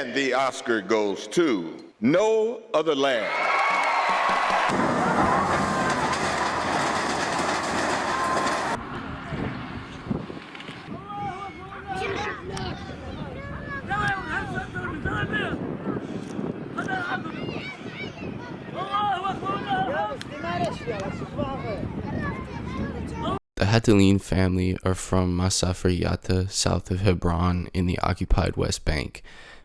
And the Oscar goes to No Other Land. The Hathaleen family are from Masafer Yatta, south of Hebron in the occupied West Bank.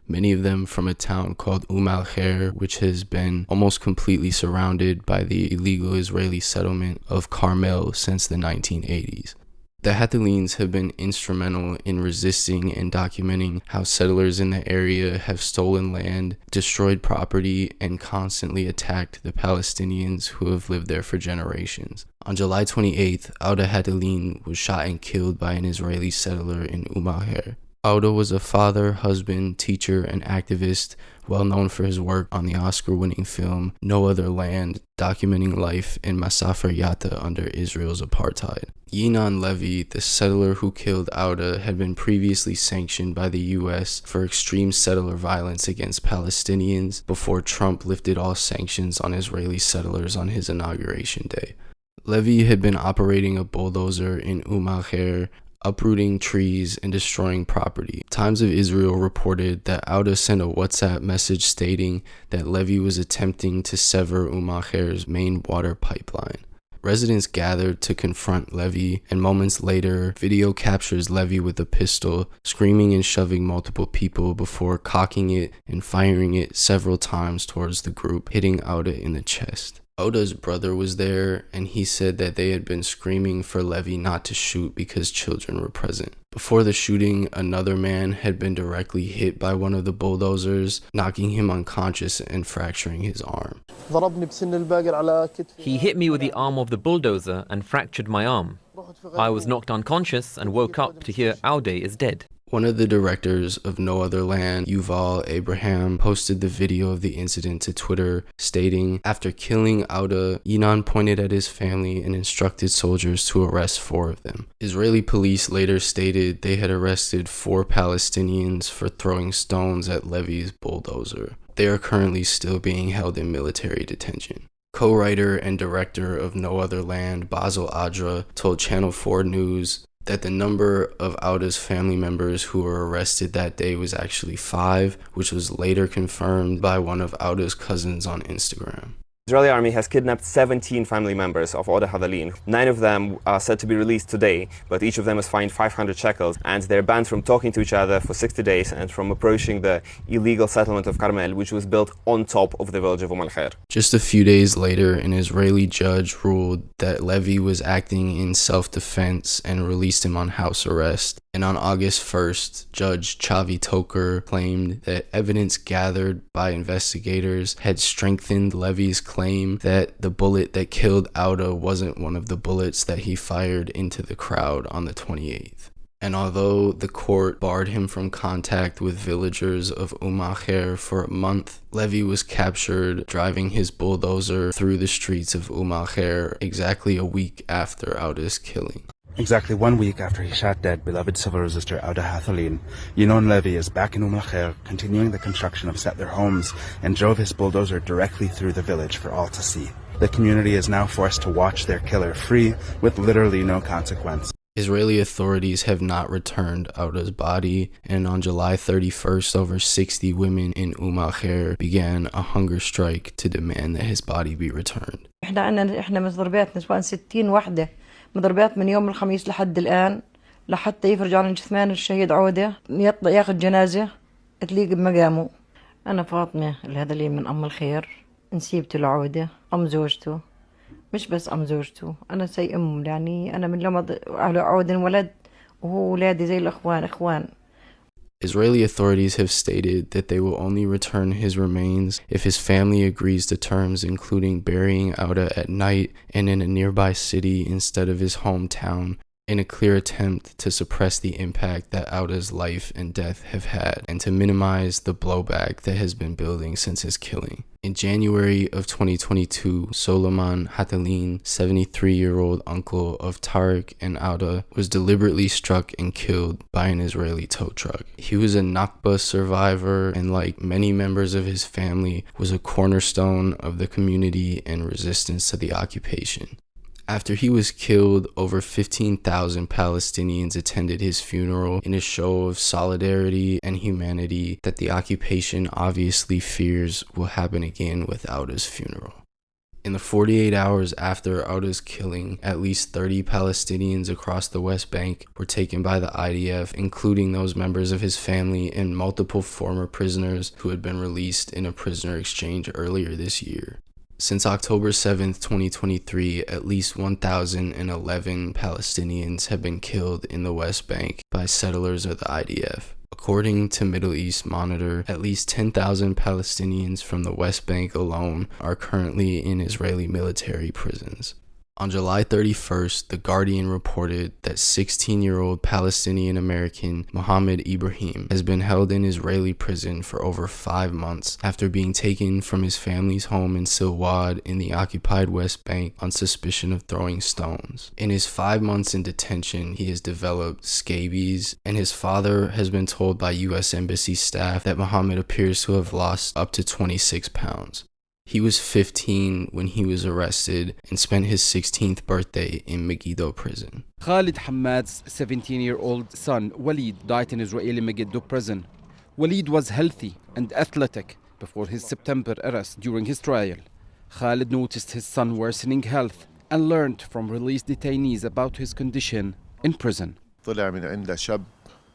Many of them from a town called Kher, which has been almost completely surrounded by the illegal Israeli settlement of Carmel since the 1980s. The Hathaleens have been instrumental in resisting and documenting how settlers in the area have stolen land, destroyed property, and constantly attacked the Palestinians who have lived there for generations. On July 28th, Auda Hathaleen was shot and killed by an Israeli settler in Kher. Auda was a father, husband, teacher, and activist, well known for his work on the Oscar-winning film No Other Land, documenting life in Masafer Yatta under Israel's apartheid. Yinon Levy, the settler who killed Auda, had been previously sanctioned by the U.S. for extreme settler violence against Palestinians before Trump lifted all sanctions on Israeli settlers on his inauguration day. Levy had been operating a bulldozer in Kher, uprooting trees and destroying property. Times of Israel reported that Auda sent a WhatsApp message stating that Levy was attempting to sever Kher's main water pipeline. Residents gathered to confront Levy, and moments later, video captures Levy with a pistol, screaming and shoving multiple people before cocking it and firing it several times towards the group, hitting Auda in the chest. Auda's brother was there, and he said that they had been screaming for Levy not to shoot because children were present. Before the shooting, another man had been directly hit by one of the bulldozers, knocking him unconscious and fracturing his arm. He hit me with the arm of the bulldozer and fractured my arm. I was knocked unconscious and woke up to hear Auda is dead. One of the directors of No Other Land, Yuval Abraham, posted the video of the incident to Twitter, stating, "After killing Auda, Yinon pointed at his family and instructed soldiers to arrest 4 of them." Israeli police later stated they had arrested 4 Palestinians for throwing stones at Levy's bulldozer. They are currently still being held in military detention. Co-writer and director of No Other Land, Basil Adra, told Channel 4 News that the number of Auda's family members who were arrested that day was actually 5, which was later confirmed by one of Auda's cousins on Instagram. The Israeli army has kidnapped 17 family members of Auda Hathaleen. 9 of them are said to be released today, but each of them is fined 500 shekels, and they're banned from talking to each other for 60 days and from approaching the illegal settlement of Carmel, which was built on top of the village of Kher. Just a few days later, an Israeli judge ruled that Levy was acting in self-defense and released him on house arrest. And on August 1st, Judge Chavi Toker claimed that evidence gathered by investigators had strengthened Levy's claim that the bullet that killed Auda wasn't one of the bullets that he fired into the crowd on the 28th. And although the court barred him from contact with villagers of Kher for a month, Levy was captured driving his bulldozer through the streets of Kher exactly a week after Auda's killing. Exactly 1 week after he shot dead beloved civil resistor Auda Hathaleen, Yinon Levy is back in Kher, continuing the construction of settler homes, and drove his bulldozer directly through the village for all to see. The community is now forced to watch their killer free with literally no consequence. Israeli authorities have not returned Auda's body, and on July 31st, over 60 women in Kher began a hunger strike to demand that his body be returned. احنا مضربات نسوان 60 وحدة مضربات من يوم الخميس لحد الآن لحتى يفرج عن جثمان الشهيد عودة يطلع ياخذ جنازة تليق بمقامه. أنا فاطمة الهذلين من أم الخير، نسيبت العودة أم زوجته، مش بس أم زوجته، أنا زي أم، يعني أنا من لما عودة انولد وهو ولادي زي الأخوان إخوان. Israeli authorities have stated that they will only return his remains if his family agrees to terms including burying Auda at night and in a nearby city instead of his hometown, in a clear attempt to suppress the impact that Auda's life and death have had and to minimize the blowback that has been building since his killing. In January of 2022, Solomon Hathaleens, 73-year-old uncle of Tariq and Auda, was deliberately struck and killed by an Israeli tow truck. He was a Nakba survivor and, like many members of his family, was a cornerstone of the community and resistance to the occupation. After he was killed, over 15,000 Palestinians attended his funeral in a show of solidarity and humanity that the occupation obviously fears will happen again with Auda's funeral. In the 48 hours after Auda's killing, at least 30 Palestinians across the West Bank were taken by the IDF, including those members of his family and multiple former prisoners who had been released in a prisoner exchange earlier this year. Since October 7, 2023, at least 1,011 Palestinians have been killed in the West Bank by settlers of the IDF. According to Middle East Monitor, at least 10,000 Palestinians from the West Bank alone are currently in Israeli military prisons. On July 31st, The Guardian reported that 16-year-old Palestinian-American Mohammed Ibrahim has been held in Israeli prison for over 5 months after being taken from his family's home in Silwad in the occupied West Bank on suspicion of throwing stones. In his 5 months in detention, he has developed scabies, and his father has been told by U.S. Embassy staff that Mohammed appears to have lost up to 26 pounds. He was 15 when he was arrested and spent his 16th birthday in Megiddo prison. Khalid Hammad's 17-year-old son, Walid, died in Israeli Megiddo prison. Walid was healthy and athletic before his September arrest during his trial. Khalid noticed his son worsening health and learned from released detainees about his condition in prison.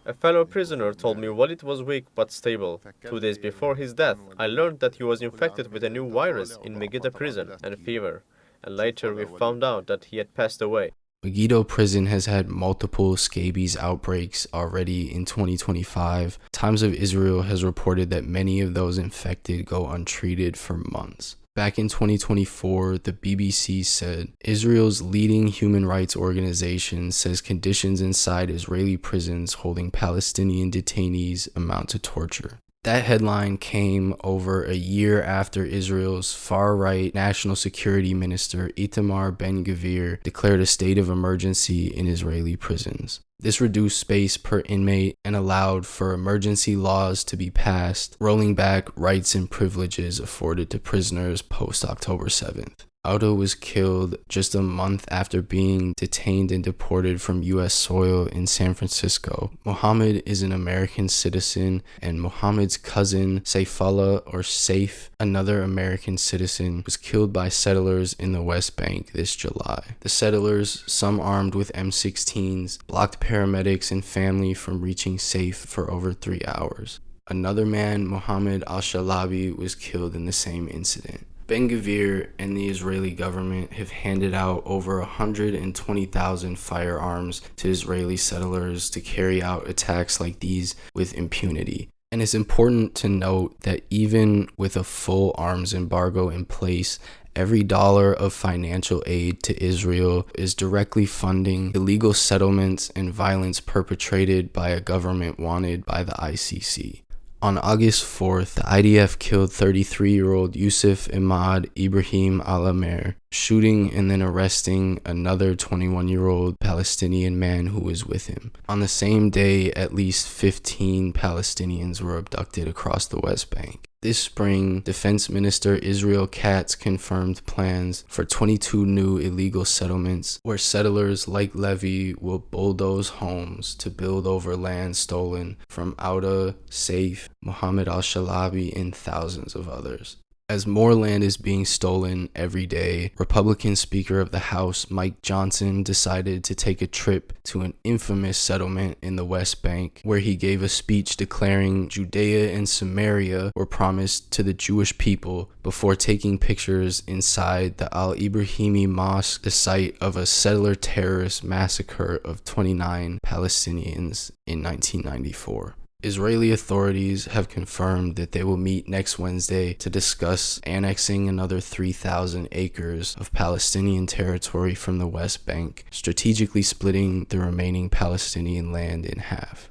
A fellow prisoner told me Walid was weak but stable. 2 days before his death, I learned that he was infected with a new virus in Megiddo prison and fever, and later we found out that he had passed away. Megiddo prison has had multiple scabies outbreaks already in 2025. Times of Israel has reported that many of those infected go untreated for months. Back in 2024, the BBC said, Israel's leading human rights organization says conditions inside Israeli prisons holding Palestinian detainees amount to torture. That headline came over a year after Israel's far-right national security minister Itamar Ben-Gvir declared a state of emergency in Israeli prisons. This reduced space per inmate and allowed for emergency laws to be passed, rolling back rights and privileges afforded to prisoners post-October 7th. Auda was killed just a month after being detained and deported from U.S. soil in San Francisco. Mohammed is an American citizen, and Mohammed's cousin, Saifullah or Saif, another American citizen, was killed by settlers in the West Bank this July. The settlers, some armed with M16s, blocked paramedics and family from reaching Saif for over 3 hours. Another man, Mohammed al-Shalabi, was killed in the same incident. Ben-Gvir and the Israeli government have handed out over 120,000 firearms to Israeli settlers to carry out attacks like these with impunity. And it's important to note that even with a full arms embargo in place, every dollar of financial aid to Israel is directly funding illegal settlements and violence perpetrated by a government wanted by the ICC. On August 4th, the IDF killed 33-year-old Yusuf Imad Ibrahim al-Amer, shooting and then arresting another 21-year-old Palestinian man who was with him. On the same day, at least 15 Palestinians were abducted across the West Bank. This spring, Defense Minister Israel Katz confirmed plans for 22 new illegal settlements where settlers like Levy will bulldoze homes to build over land stolen from Auda, Saif, Mohammed al-Shalabi, and thousands of others. As more land is being stolen every day, Republican Speaker of the House Mike Johnson decided to take a trip to an infamous settlement in the West Bank, where he gave a speech declaring Judea and Samaria were promised to the Jewish people before taking pictures inside the Al-Ibrahimi Mosque, the site of a settler terrorist massacre of 29 Palestinians in 1994. Israeli authorities have confirmed that they will meet next Wednesday to discuss annexing another 3,000 acres of Palestinian territory from the West Bank, strategically splitting the remaining Palestinian land in half.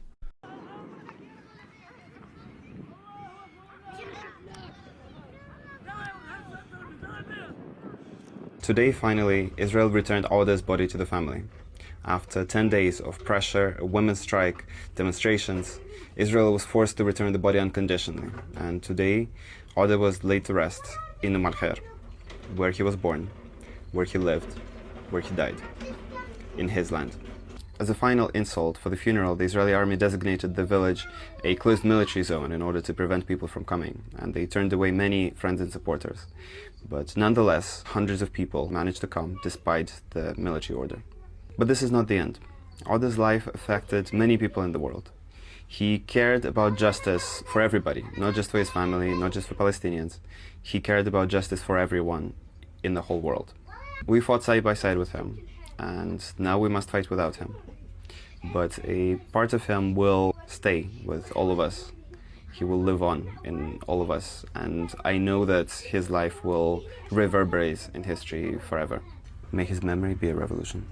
Today, finally, Israel returned Auda's body to the family. After 10 days of pressure, a women's strike, demonstrations, Israel was forced to return the body unconditionally. And today, Auda was laid to rest in un-erasable, where he was born, where he lived, where he died, in his land. As a final insult for the funeral, the Israeli army designated the village a closed military zone in order to prevent people from coming, and they turned away many friends and supporters. But nonetheless, hundreds of people managed to come despite the military order. But this is not the end. Auda's life affected many people in the world. He cared about justice for everybody, not just for his family, not just for Palestinians. He cared about justice for everyone in the whole world. We fought side by side with him, and now we must fight without him. But a part of him will stay with all of us. He will live on in all of us, and I know that his life will reverberate in history forever. May his memory be a revolution.